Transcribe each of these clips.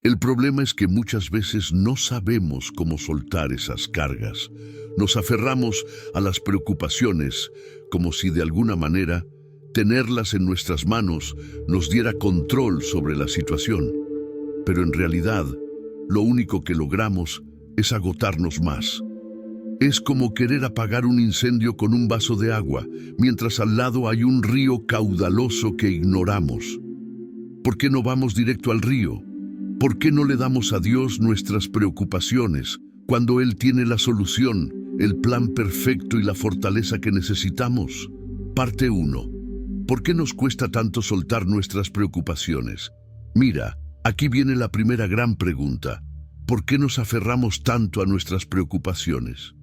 El problema es que muchas veces no sabemos cómo soltar esas cargas. Nos aferramos a las preocupaciones como si de alguna manera tenerlas en nuestras manos nos diera control sobre la situación. Pero en realidad, lo único que logramos es agotarnos más. Es como querer apagar un incendio con un vaso de agua, mientras al lado hay un río caudaloso que ignoramos. ¿Por qué no vamos directo al río? ¿Por qué no le damos a Dios nuestras preocupaciones cuando Él tiene la solución, el plan perfecto y la fortaleza que necesitamos? Parte 1. ¿Por qué nos cuesta tanto soltar nuestras preocupaciones? Mira, aquí viene la primera gran pregunta. ¿Por qué nos aferramos tanto a nuestras preocupaciones?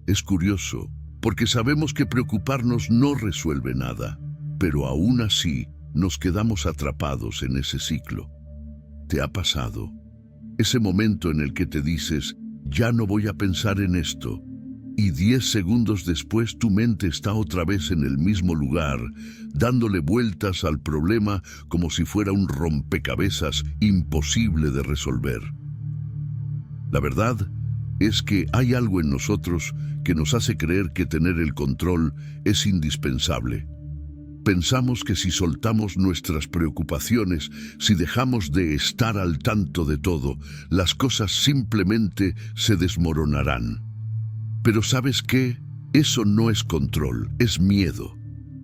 Es curioso, porque sabemos que preocuparnos no resuelve nada, pero aún así nos quedamos atrapados en ese ciclo. ¿Te ha pasado? Ese momento en el que te dices, ya no voy a pensar en esto, y 10 segundos después tu mente está otra vez en el mismo lugar, dándole vueltas al problema como si fuera un rompecabezas imposible de resolver. La verdad es que hay algo en nosotros que nos hace creer que tener el control es indispensable. Pensamos que si soltamos nuestras preocupaciones, si dejamos de estar al tanto de todo, las cosas simplemente se desmoronarán. Pero ¿sabes qué? Eso no es control, es miedo.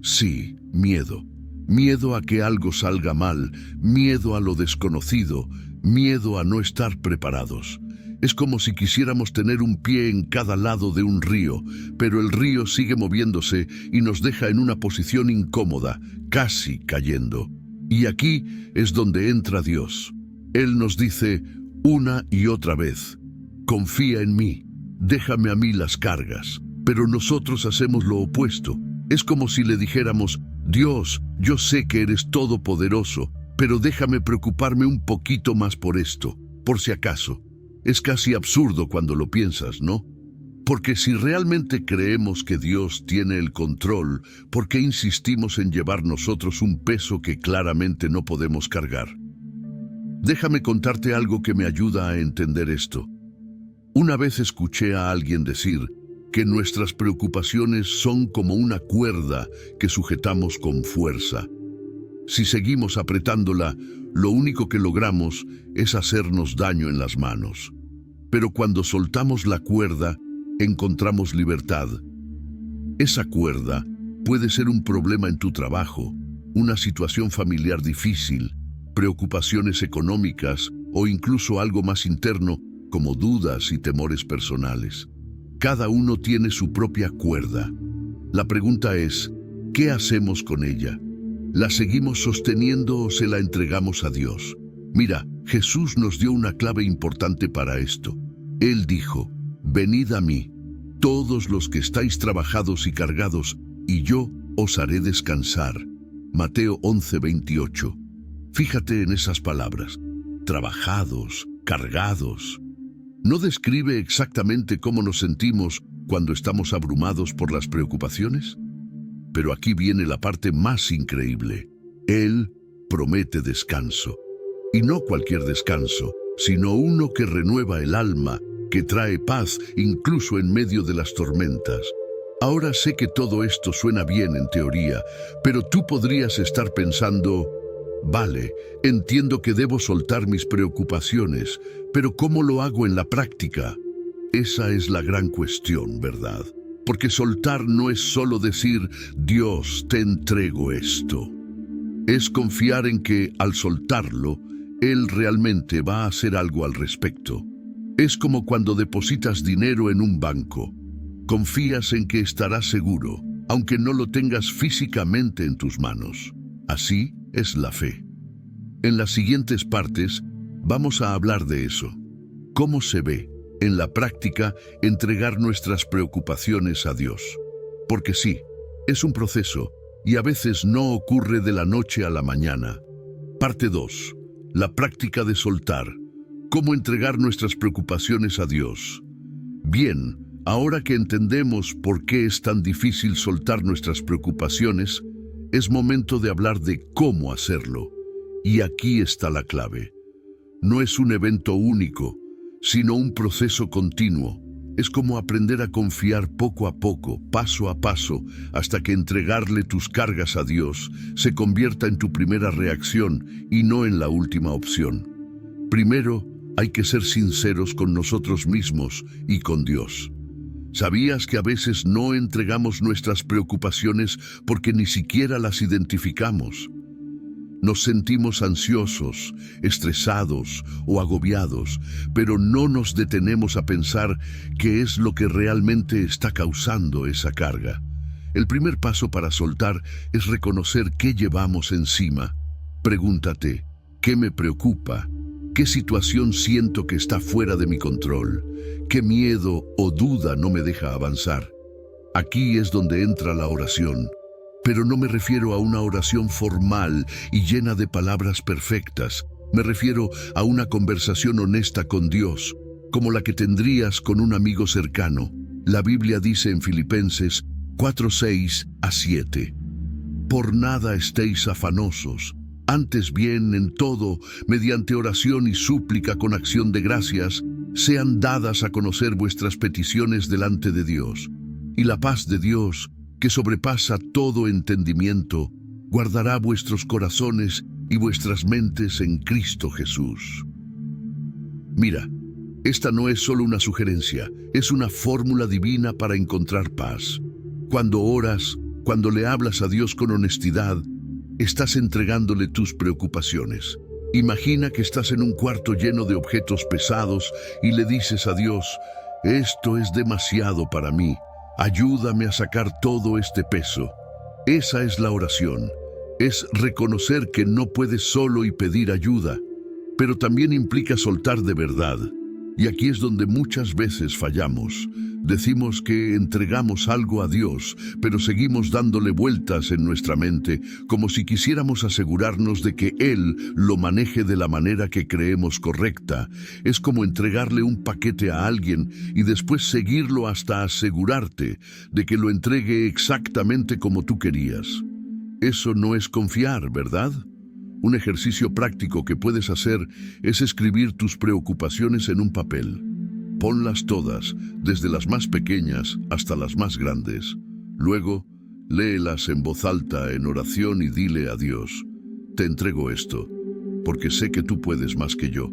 Sí, miedo. Miedo a que algo salga mal, miedo a lo desconocido, miedo a no estar preparados. Es como si quisiéramos tener un pie en cada lado de un río, pero el río sigue moviéndose y nos deja en una posición incómoda, casi cayendo. Y aquí es donde entra Dios. Él nos dice una y otra vez, confía en mí, déjame a mí las cargas. Pero nosotros hacemos lo opuesto. Es como si le dijéramos, Dios, yo sé que eres todopoderoso, pero déjame preocuparme un poquito más por esto, por si acaso. Es casi absurdo cuando lo piensas, ¿no? Porque si realmente creemos que Dios tiene el control, ¿por qué insistimos en llevar nosotros un peso que claramente no podemos cargar? Déjame contarte algo que me ayuda a entender esto. Una vez escuché a alguien decir que nuestras preocupaciones son como una cuerda que sujetamos con fuerza. Si seguimos apretándola, lo único que logramos es hacernos daño en las manos. Pero cuando soltamos la cuerda, encontramos libertad. Esa cuerda puede ser un problema en tu trabajo, una situación familiar difícil, preocupaciones económicas o incluso algo más interno como dudas y temores personales. Cada uno tiene su propia cuerda. La pregunta es, ¿qué hacemos con ella? ¿La seguimos sosteniendo o se la entregamos a Dios? Mira, Jesús nos dio una clave importante para esto. Él dijo, venid a mí, todos los que estáis trabajados y cargados, y yo os haré descansar. Mateo 11:28. Fíjate en esas palabras, trabajados, cargados. ¿No describe exactamente cómo nos sentimos cuando estamos abrumados por las preocupaciones? Pero aquí viene la parte más increíble. Él promete descanso. Y no cualquier descanso, sino uno que renueva el alma, que trae paz incluso en medio de las tormentas. Ahora sé que todo esto suena bien en teoría, pero tú podrías estar pensando, vale, entiendo que debo soltar mis preocupaciones, pero ¿cómo lo hago en la práctica? Esa es la gran cuestión, ¿verdad? Porque soltar no es solo decir, Dios, te entrego esto. Es confiar en que, al soltarlo, Él realmente va a hacer algo al respecto. Es como cuando depositas dinero en un banco. Confías en que estará seguro, aunque no lo tengas físicamente en tus manos. Así es la fe. En las siguientes partes, vamos a hablar de eso. ¿Cómo se ve, en la práctica, entregar nuestras preocupaciones a Dios? Porque sí, es un proceso, y a veces no ocurre de la noche a la mañana. Parte 2. La práctica de soltar. ¿Cómo entregar nuestras preocupaciones a Dios? Bien, ahora que entendemos por qué es tan difícil soltar nuestras preocupaciones, es momento de hablar de cómo hacerlo. Y aquí está la clave. no es un evento único, sino un proceso continuo. Es como aprender a confiar poco a poco, paso a paso, hasta que entregarle tus cargas a Dios se convierta en tu primera reacción y no en la última opción. Primero, hay que ser sinceros con nosotros mismos y con Dios. ¿Sabías que a veces no entregamos nuestras preocupaciones porque ni siquiera las identificamos? Nos sentimos ansiosos, estresados o agobiados, pero no nos detenemos a pensar qué es lo que realmente está causando esa carga. El primer paso para soltar es reconocer qué llevamos encima. Pregúntate, ¿qué me preocupa? ¿Qué situación siento que está fuera de mi control? ¿Qué miedo o duda no me deja avanzar? Aquí es donde entra la oración. Pero no me refiero a una oración formal y llena de palabras perfectas. Me refiero a una conversación honesta con Dios, como la que tendrías con un amigo cercano. La Biblia dice en Filipenses 4:6-7: Por nada estéis afanosos, antes bien en todo, mediante oración y súplica con acción de gracias, sean dadas a conocer vuestras peticiones delante de Dios. Y la paz de Dios, que sobrepasa todo entendimiento, guardará vuestros corazones y vuestras mentes en Cristo Jesús. Mira, esta no es solo una sugerencia, es una fórmula divina para encontrar paz. Cuando oras, cuando le hablas a Dios con honestidad, estás entregándole tus preocupaciones. Imagina que estás en un cuarto lleno de objetos pesados y le dices a Dios: esto es demasiado para mí. Ayúdame a sacar todo este peso. Esa es la oración. Es reconocer que no puedes solo y pedir ayuda, pero también implica soltar de verdad. Y aquí es donde muchas veces fallamos. Decimos que entregamos algo a Dios, pero seguimos dándole vueltas en nuestra mente, como si quisiéramos asegurarnos de que Él lo maneje de la manera que creemos correcta. Es como entregarle un paquete a alguien y después seguirlo hasta asegurarte de que lo entregue exactamente como tú querías. Eso no es confiar, ¿verdad? Un ejercicio práctico que puedes hacer es escribir tus preocupaciones en un papel. Ponlas todas, desde las más pequeñas hasta las más grandes. Luego, léelas en voz alta en oración y dile a Dios: te entrego esto, porque sé que tú puedes más que yo.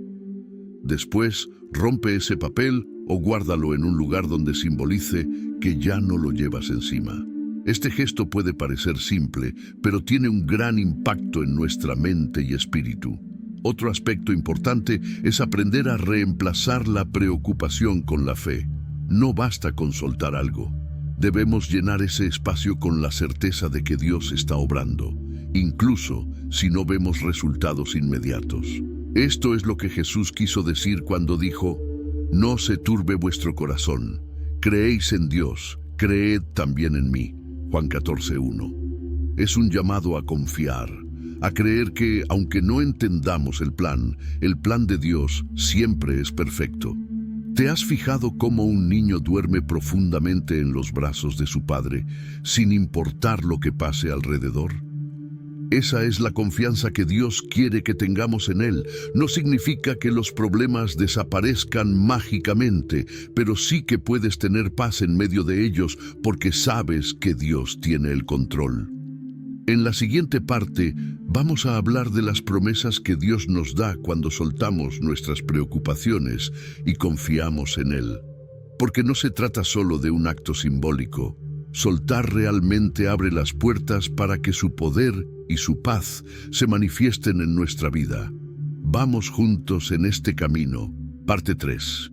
Después, rompe ese papel o guárdalo en un lugar donde simbolice que ya no lo llevas encima. Este gesto puede parecer simple, pero tiene un gran impacto en nuestra mente y espíritu. Otro aspecto importante es aprender a reemplazar la preocupación con la fe. No basta con soltar algo. Debemos llenar ese espacio con la certeza de que Dios está obrando, incluso si no vemos resultados inmediatos. Esto es lo que Jesús quiso decir cuando dijo: no se turbe vuestro corazón. Creéis en Dios, creed también en mí. Juan 14:1. Es un llamado a confiar, a creer que, aunque no entendamos el plan de Dios siempre es perfecto. ¿Te has fijado cómo un niño duerme profundamente en los brazos de su padre, sin importar lo que pase alrededor? Esa es la confianza que Dios quiere que tengamos en Él. No significa que los problemas desaparezcan mágicamente, pero sí que puedes tener paz en medio de ellos porque sabes que Dios tiene el control. En la siguiente parte vamos a hablar de las promesas que Dios nos da cuando soltamos nuestras preocupaciones y confiamos en Él. Porque no se trata solo de un acto simbólico. Soltar realmente abre las puertas para que su poder y su paz se manifiesten en nuestra vida. Vamos juntos en este camino. Parte 3.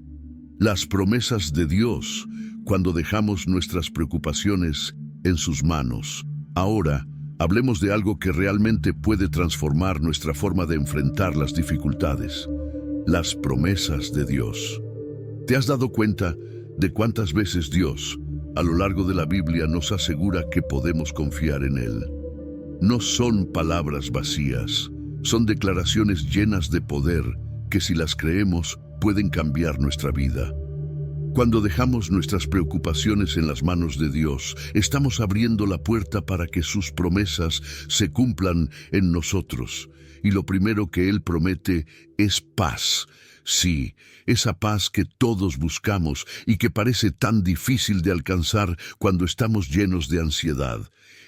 Las promesas de Dios cuando dejamos nuestras preocupaciones en sus manos. Ahora, hablemos de algo que realmente puede transformar nuestra forma de enfrentar las dificultades. Las promesas de Dios. ¿Te has dado cuenta de cuántas veces Dios, a lo largo de la Biblia, nos asegura que podemos confiar en Él? No son palabras vacías, son declaraciones llenas de poder que, si las creemos, pueden cambiar nuestra vida. Cuando dejamos nuestras preocupaciones en las manos de Dios, estamos abriendo la puerta para que sus promesas se cumplan en nosotros. Y lo primero que Él promete es paz. Sí, esa paz que todos buscamos y que parece tan difícil de alcanzar cuando estamos llenos de ansiedad.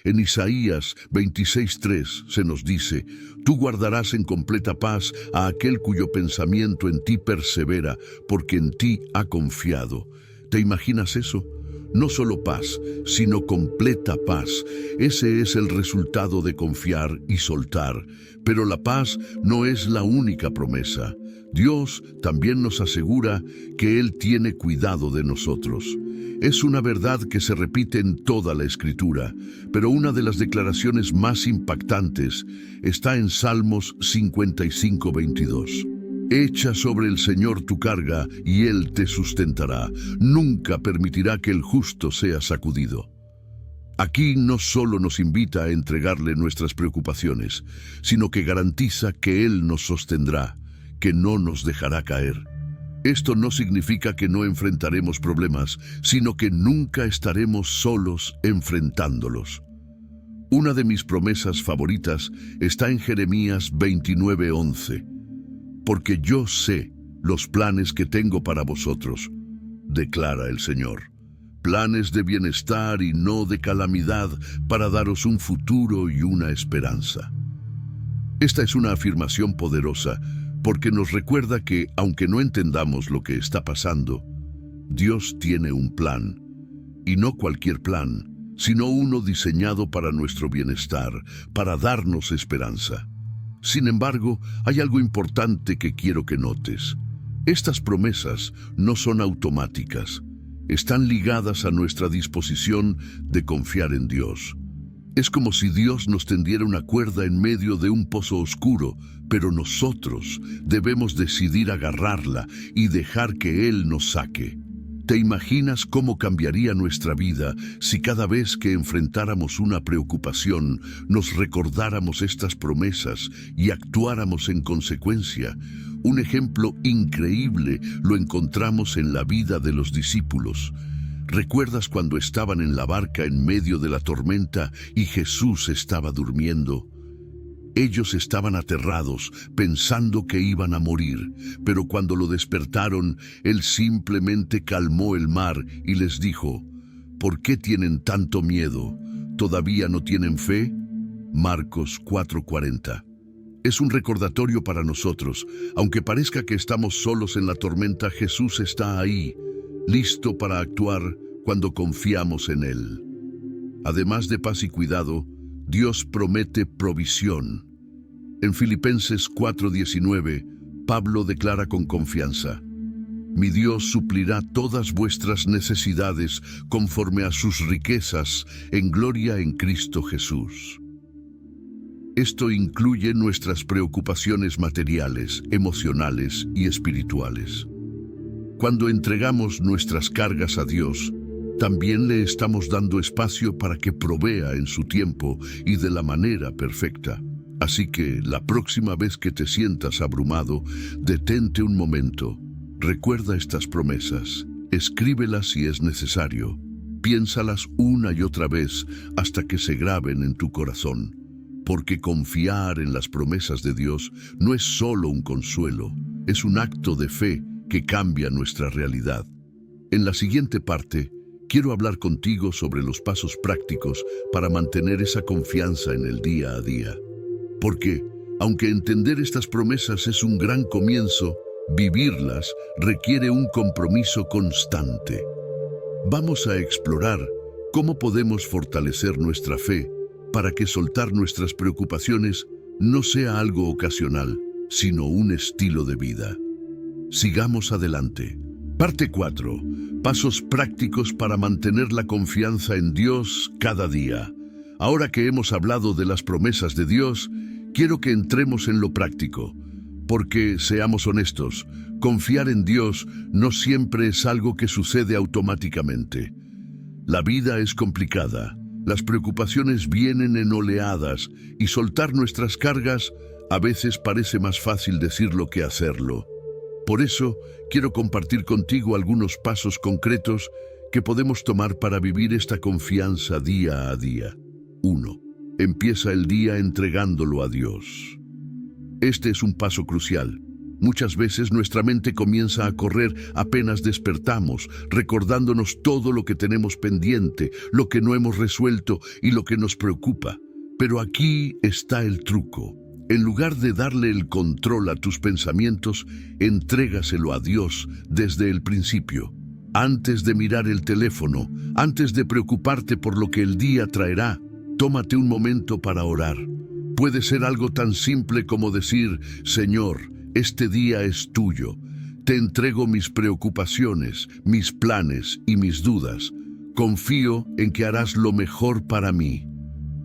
En Isaías 26:3 se nos dice: «Tú guardarás en completa paz a aquel cuyo pensamiento en ti persevera, porque en ti ha confiado». ¿Te imaginas eso? No solo paz, sino completa paz. Ese es el resultado de confiar y soltar. Pero la paz no es la única promesa. Dios también nos asegura que Él tiene cuidado de nosotros. Es una verdad que se repite en toda la Escritura, pero una de las declaraciones más impactantes está en Salmos 55:22. Echa sobre el Señor tu carga y Él te sustentará. Nunca permitirá que el justo sea sacudido. Aquí no solo nos invita a entregarle nuestras preocupaciones, sino que garantiza que Él nos sostendrá, que no nos dejará caer. Esto no significa que no enfrentaremos problemas, sino que nunca estaremos solos enfrentándolos. Una de mis promesas favoritas está en Jeremías 29:11. Porque yo sé los planes que tengo para vosotros, declara el Señor. Planes de bienestar y no de calamidad, para daros un futuro y una esperanza. Esta es una afirmación poderosa, porque nos recuerda que, aunque no entendamos lo que está pasando, Dios tiene un plan, y no cualquier plan, sino uno diseñado para nuestro bienestar, para darnos esperanza. Sin embargo, hay algo importante que quiero que notes. Estas promesas no son automáticas, están ligadas a nuestra disposición de confiar en Dios. Es como si Dios nos tendiera una cuerda en medio de un pozo oscuro, pero nosotros debemos decidir agarrarla y dejar que Él nos saque. ¿Te imaginas cómo cambiaría nuestra vida si cada vez que enfrentáramos una preocupación nos recordáramos estas promesas y actuáramos en consecuencia? Un ejemplo increíble lo encontramos en la vida de los discípulos. ¿Recuerdas cuando estaban en la barca en medio de la tormenta y Jesús estaba durmiendo? Ellos estaban aterrados, pensando que iban a morir, pero cuando lo despertaron, Él simplemente calmó el mar y les dijo: ¿por qué tienen tanto miedo? ¿Todavía no tienen fe? Marcos 4:40. Es un recordatorio para nosotros. Aunque parezca que estamos solos en la tormenta, Jesús está ahí, listo para actuar cuando confiamos en Él. Además de paz y cuidado, Dios promete provisión. En Filipenses 4:19, Pablo declara con confianza: «Mi Dios suplirá todas vuestras necesidades conforme a sus riquezas en gloria en Cristo Jesús». Esto incluye nuestras preocupaciones materiales, emocionales y espirituales. Cuando entregamos nuestras cargas a Dios, también le estamos dando espacio para que provea en su tiempo y de la manera perfecta. Así que la próxima vez que te sientas abrumado, detente un momento. Recuerda estas promesas, escríbelas si es necesario, piénsalas una y otra vez hasta que se graben en tu corazón. Porque confiar en las promesas de Dios no es solo un consuelo, es un acto de fe que cambia nuestra realidad. En la siguiente parte, quiero hablar contigo sobre los pasos prácticos para mantener esa confianza en el día a día. Porque, aunque entender estas promesas es un gran comienzo, vivirlas requiere un compromiso constante. Vamos a explorar cómo podemos fortalecer nuestra fe para que soltar nuestras preocupaciones no sea algo ocasional, sino un estilo de vida. Sigamos adelante. Parte 4. Pasos prácticos para mantener la confianza en Dios cada día. Ahora que hemos hablado de las promesas de Dios, quiero que entremos en lo práctico. Porque, seamos honestos, confiar en Dios no siempre es algo que sucede automáticamente. La vida es complicada. Las preocupaciones vienen en oleadas y soltar nuestras cargas a veces parece más fácil decirlo que hacerlo. Por eso, quiero compartir contigo algunos pasos concretos que podemos tomar para vivir esta confianza día a día. 1. Empieza el día entregándolo a Dios. Este es un paso crucial. Muchas veces nuestra mente comienza a correr apenas despertamos, recordándonos todo lo que tenemos pendiente, lo que no hemos resuelto y lo que nos preocupa. Pero aquí está el truco. En lugar de darle el control a tus pensamientos, entrégaselo a Dios desde el principio. Antes de mirar el teléfono, antes de preocuparte por lo que el día traerá, tómate un momento para orar. Puede ser algo tan simple como decir: Señor, este día es tuyo. Te entrego mis preocupaciones, mis planes y mis dudas. Confío en que harás lo mejor para mí.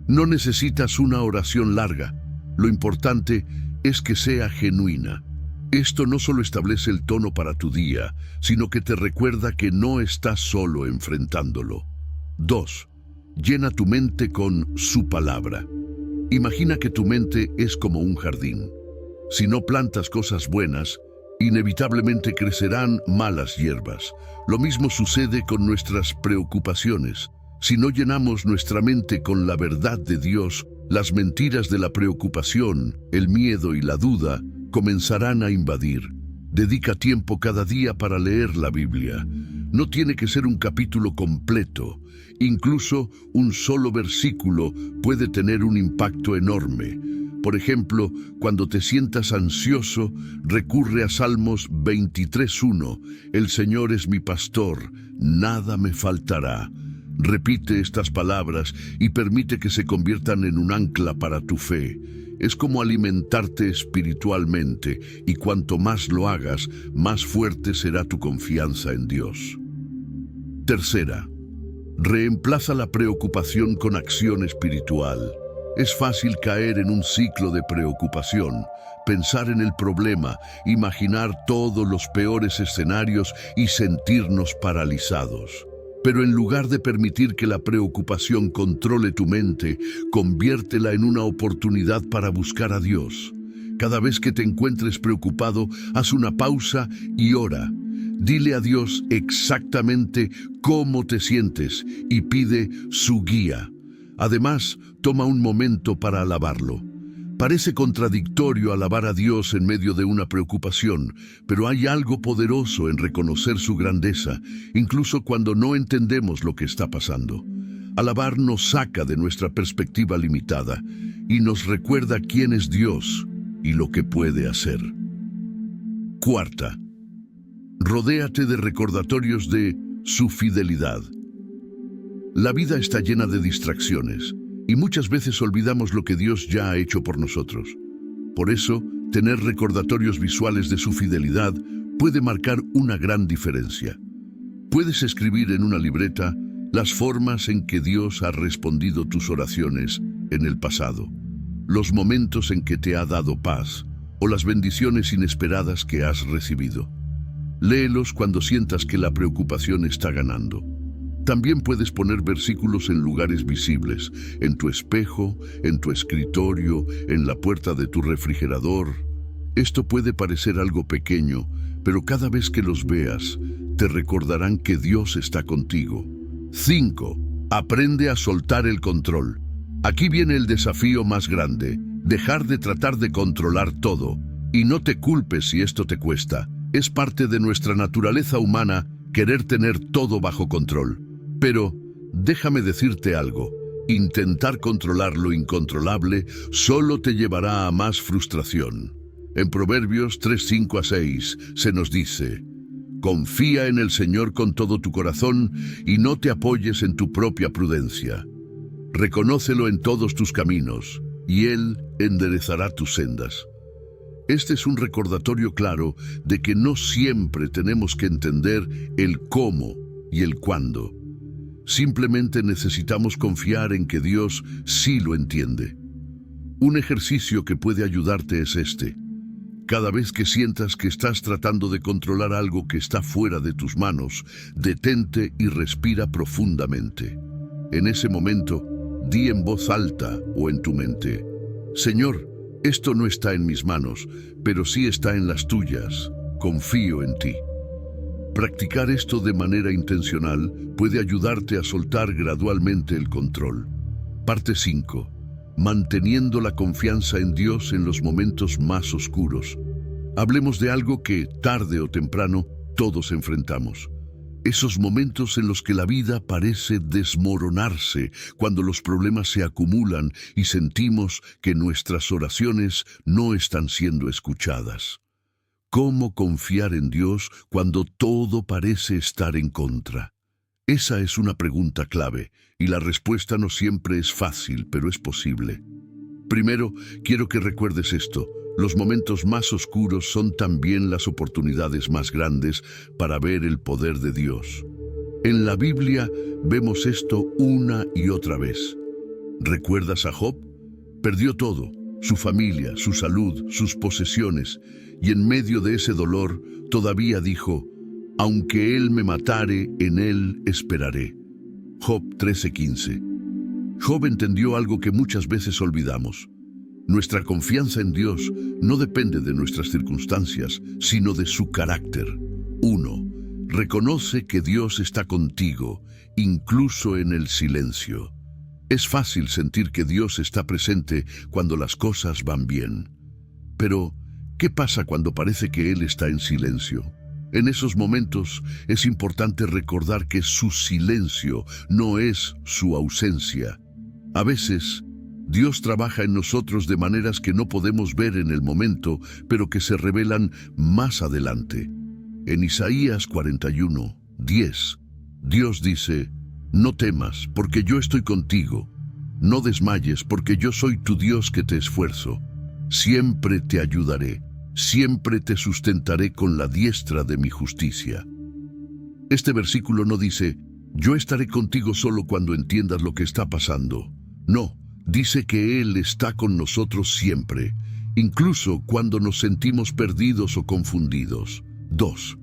No necesitas una oración larga. Lo importante es que sea genuina. Esto no solo establece el tono para tu día, sino que te recuerda que no estás solo enfrentándolo. 2. Llena tu mente con su palabra. Imagina que tu mente es como un jardín. Si no plantas cosas buenas, inevitablemente crecerán malas hierbas. Lo mismo sucede con nuestras preocupaciones. Si no llenamos nuestra mente con la verdad de Dios, las mentiras de la preocupación, el miedo y la duda comenzarán a invadir. Dedica tiempo cada día para leer la Biblia. No tiene que ser un capítulo completo. Incluso un solo versículo puede tener un impacto enorme. Por ejemplo, cuando te sientas ansioso, recurre a Salmos 23:1. El Señor es mi pastor, nada me faltará. Repite estas palabras y permite que se conviertan en un ancla para tu fe. Es como alimentarte espiritualmente, y cuanto más lo hagas, más fuerte será tu confianza en Dios. 3. Reemplaza la preocupación con acción espiritual. Es fácil caer en un ciclo de preocupación, pensar en el problema, imaginar todos los peores escenarios y sentirnos paralizados. Pero en lugar de permitir que la preocupación controle tu mente, conviértela en una oportunidad para buscar a Dios. Cada vez que te encuentres preocupado, haz una pausa y ora. Dile a Dios exactamente cómo te sientes y pide su guía. Además, toma un momento para alabarlo. Parece contradictorio alabar a Dios en medio de una preocupación, pero hay algo poderoso en reconocer su grandeza, incluso cuando no entendemos lo que está pasando. Alabar nos saca de nuestra perspectiva limitada y nos recuerda quién es Dios y lo que puede hacer. 4. Rodéate de recordatorios de su fidelidad. La vida está llena de distracciones y muchas veces olvidamos lo que Dios ya ha hecho por nosotros. Por eso, tener recordatorios visuales de su fidelidad puede marcar una gran diferencia. Puedes escribir en una libreta las formas en que Dios ha respondido tus oraciones en el pasado, los momentos en que te ha dado paz o las bendiciones inesperadas que has recibido. Léelos cuando sientas que la preocupación está ganando. También puedes poner versículos en lugares visibles, en tu espejo, en tu escritorio, en la puerta de tu refrigerador. Esto puede parecer algo pequeño, pero cada vez que los veas, te recordarán que Dios está contigo. 5. Aprende a soltar el control. Aquí viene el desafío más grande: dejar de tratar de controlar todo. Y no te culpes si esto te cuesta. Es parte de nuestra naturaleza humana querer tener todo bajo control. Pero déjame decirte algo: intentar controlar lo incontrolable solo te llevará a más frustración. En Proverbios 3:5-6 se nos dice: confía en el Señor con todo tu corazón y no te apoyes en tu propia prudencia. Reconócelo en todos tus caminos y Él enderezará tus sendas. Este es un recordatorio claro de que no siempre tenemos que entender el cómo y el cuándo. Simplemente necesitamos confiar en que Dios sí lo entiende. Un ejercicio que puede ayudarte es este: cada vez que sientas que estás tratando de controlar algo que está fuera de tus manos, detente y respira profundamente. En ese momento, di en voz alta o en tu mente: Señor, esto no está en mis manos, pero sí está en las tuyas. confío en ti. Practicar esto de manera intencional puede ayudarte a soltar gradualmente el control. Parte 5. Manteniendo la confianza en Dios en los momentos más oscuros. Hablemos de algo que, tarde o temprano, todos enfrentamos. Esos momentos en los que la vida parece desmoronarse, cuando los problemas se acumulan y sentimos que nuestras oraciones no están siendo escuchadas. ¿Cómo confiar en Dios cuando todo parece estar en contra? Esa es una pregunta clave, y la respuesta no siempre es fácil, pero es posible. Primero, quiero que recuerdes esto. Los momentos más oscuros son también las oportunidades más grandes para ver el poder de Dios. En la Biblia vemos esto una y otra vez. ¿Recuerdas a Job? Perdió todo, su familia, su salud, sus posesiones, y en medio de ese dolor todavía dijo: aunque él me matare, en él esperaré. Job 13:15. Job entendió algo que muchas veces olvidamos. Nuestra confianza en Dios no depende de nuestras circunstancias, sino de su carácter. 1. Reconoce que Dios está contigo, incluso en el silencio. Es fácil sentir que Dios está presente cuando las cosas van bien. Pero, ¿qué pasa cuando parece que Él está en silencio? En esos momentos es importante recordar que su silencio no es su ausencia. A veces, Dios trabaja en nosotros de maneras que no podemos ver en el momento, pero que se revelan más adelante. En Isaías 41:10, Dios dice: no temas, porque yo estoy contigo. No desmayes, porque yo soy tu Dios que te esfuerzo. Siempre te ayudaré, siempre te sustentaré con la diestra de mi justicia. Este versículo no dice: yo estaré contigo solo cuando entiendas lo que está pasando. No. Dice que Él está con nosotros siempre, incluso cuando nos sentimos perdidos o confundidos. 2.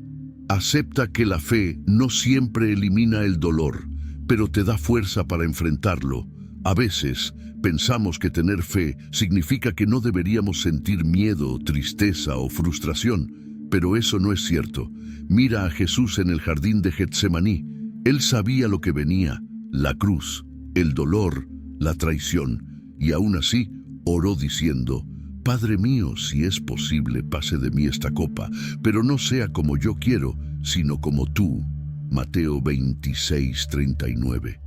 Acepta que la fe no siempre elimina el dolor, pero te da fuerza para enfrentarlo. A veces, pensamos que tener fe significa que no deberíamos sentir miedo, tristeza o frustración, pero eso no es cierto. Mira a Jesús en el jardín de Getsemaní. Él sabía lo que venía: la cruz, el dolor, la traición, y aún así oró diciendo: Padre mío, si es posible, pase de mí esta copa, pero no sea como yo quiero, sino como tú. Mateo 26:39.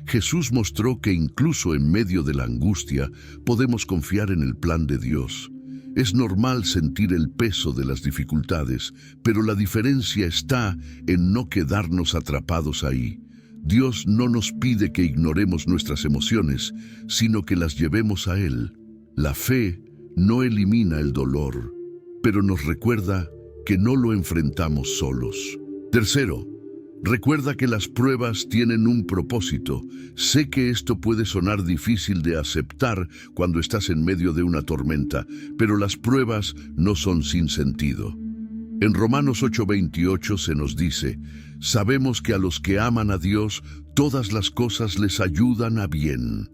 Jesús mostró que incluso en medio de la angustia podemos confiar en el plan de Dios. Es normal sentir el peso de las dificultades, pero la diferencia está en no quedarnos atrapados ahí. Dios no nos pide que ignoremos nuestras emociones, sino que las llevemos a Él. La fe no elimina el dolor, pero nos recuerda que no lo enfrentamos solos. Tercero, recuerda que las pruebas tienen un propósito. Sé que esto puede sonar difícil de aceptar cuando estás en medio de una tormenta, pero las pruebas no son sin sentido. En Romanos 8:28 se nos dice: sabemos que a los que aman a Dios, todas las cosas les ayudan a bien.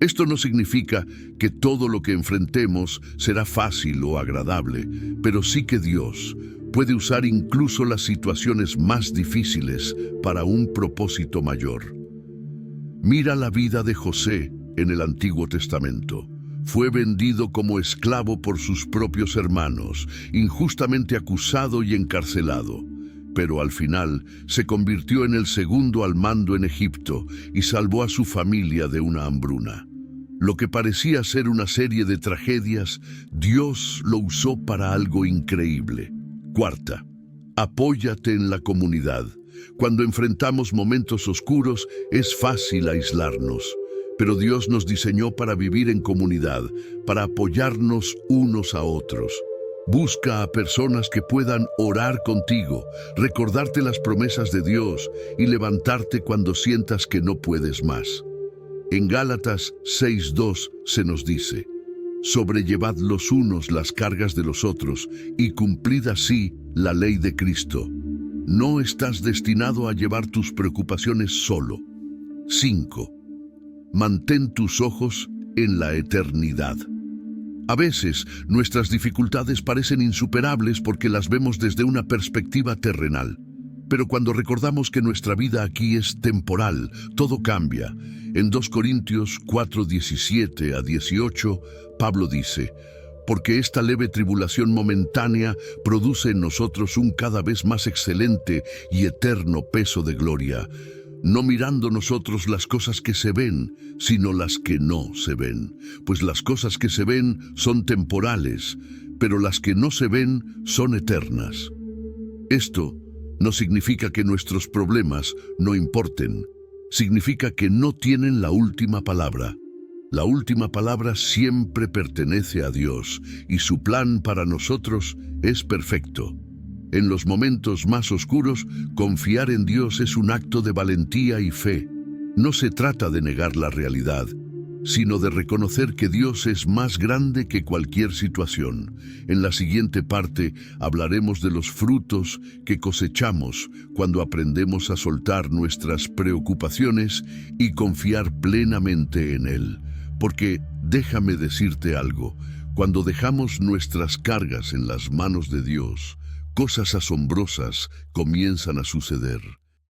Esto no significa que todo lo que enfrentemos será fácil o agradable, pero sí que Dios puede usar incluso las situaciones más difíciles para un propósito mayor. Mira la vida de José en el Antiguo Testamento. Fue vendido como esclavo por sus propios hermanos, injustamente acusado y encarcelado. Pero al final se convirtió en el segundo al mando en Egipto y salvó a su familia de una hambruna. Lo que parecía ser una serie de tragedias, Dios lo usó para algo increíble. Cuarta, apóyate en la comunidad. Cuando enfrentamos momentos oscuros, es fácil aislarnos. Pero Dios nos diseñó para vivir en comunidad, para apoyarnos unos a otros. Busca a personas que puedan orar contigo, recordarte las promesas de Dios y levantarte cuando sientas que no puedes más. En Gálatas 6:2 se nos dice: sobrellevad los unos las cargas de los otros y cumplid así la ley de Cristo. No estás destinado a llevar tus preocupaciones solo. 5. Mantén tus ojos en la eternidad. A veces, nuestras dificultades parecen insuperables porque las vemos desde una perspectiva terrenal. Pero cuando recordamos que nuestra vida aquí es temporal, todo cambia. En 2 Corintios 4:17-18, Pablo dice: porque esta leve tribulación momentánea produce en nosotros un cada vez más excelente y eterno peso de gloria, no mirando nosotros las cosas que se ven, sino las que no se ven. Pues las cosas que se ven son temporales, pero las que no se ven son eternas. Esto no significa que nuestros problemas no importen. Significa que no tienen la última palabra. La última palabra siempre pertenece a Dios y su plan para nosotros es perfecto. En los momentos más oscuros, confiar en Dios es un acto de valentía y fe. No se trata de negar la realidad, sino de reconocer que Dios es más grande que cualquier situación. En la siguiente parte hablaremos de los frutos que cosechamos cuando aprendemos a soltar nuestras preocupaciones y confiar plenamente en Él. Porque déjame decirte algo, cuando dejamos nuestras cargas en las manos de Dios, cosas asombrosas comienzan a suceder.